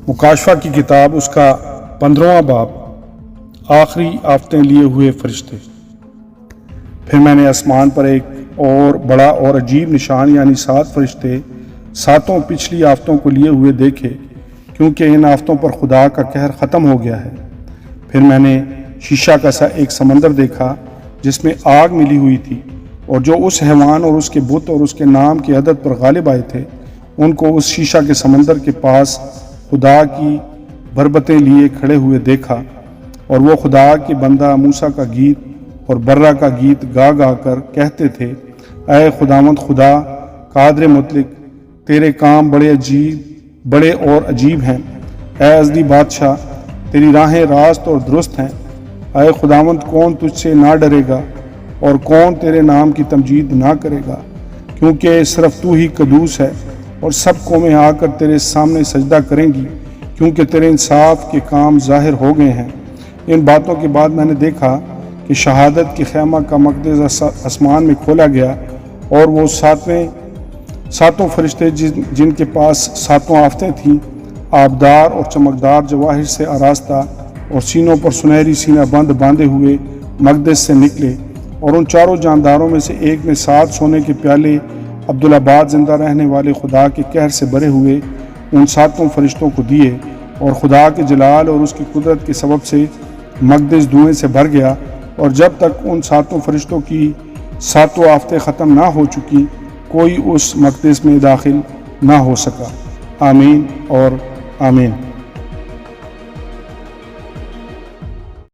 مکاشفہ کی کتاب اس کا 15واں باب، آخری آفتیں لیے ہوئے فرشتے۔ پھر میں نے آسمان پر ایک اور بڑا اور عجیب نشان یعنی 7 فرشتے 7 پچھلی آفتوں کو لیے ہوئے دیکھے، کیونکہ ان آفتوں پر خدا کا قہر ختم ہو گیا ہے۔ پھر میں نے شیشہ کا سا ایک سمندر دیکھا جس میں آگ ملی ہوئی تھی، اور جو اس حیوان اور اس کے بت اور اس کے نام کی عدد پر غالب آئے تھے ان کو اس شیشہ کے سمندر کے پاس خدا کی بربتیں لیے کھڑے ہوئے دیکھا، اور وہ خدا کے بندہ موسیٰ کا گیت اور برہ کا گیت گا گا کر کہتے تھے: اے خداوند خدا قادر مطلق، تیرے کام بڑے اور عجیب ہیں۔ اے ازلی بادشاہ، تیری راہیں راست اور درست ہیں۔ اے خداوند، کون تجھ سے نہ ڈرے گا اور کون تیرے نام کی تمجید نہ کرے گا، کیونکہ صرف تو ہی قدوس ہے، اور سب قومیں آ کر تیرے سامنے سجدہ کریں گی، کیونکہ تیرے انصاف کے کام ظاہر ہو گئے ہیں۔ ان باتوں کے بعد میں نے دیکھا کہ شہادت کے خیمہ کا مقدس آسمان میں کھولا گیا، اور وہ ساتوں فرشتے جن کے پاس 7 آفتیں تھیں، آبدار اور چمکدار جواہر سے آراستہ اور سینوں پر سنہری سینہ بند باندھے ہوئے مقدس سے نکلے، اور ان 4 جانداروں میں سے ایک نے 7 سونے کے پیالے عبدالآباد زندہ رہنے والے خدا کے قہر سے بھرے ہوئے ان 7 فرشتوں کو دیے، اور خدا کے جلال اور اس کی قدرت کے سبب سے مقدس دھوئیں سے بھر گیا، اور جب تک ان 7 فرشتوں کی 7 آفتیں ختم نہ ہو چکی کوئی اس مقدس میں داخل نہ ہو سکا۔ آمین اور آمین۔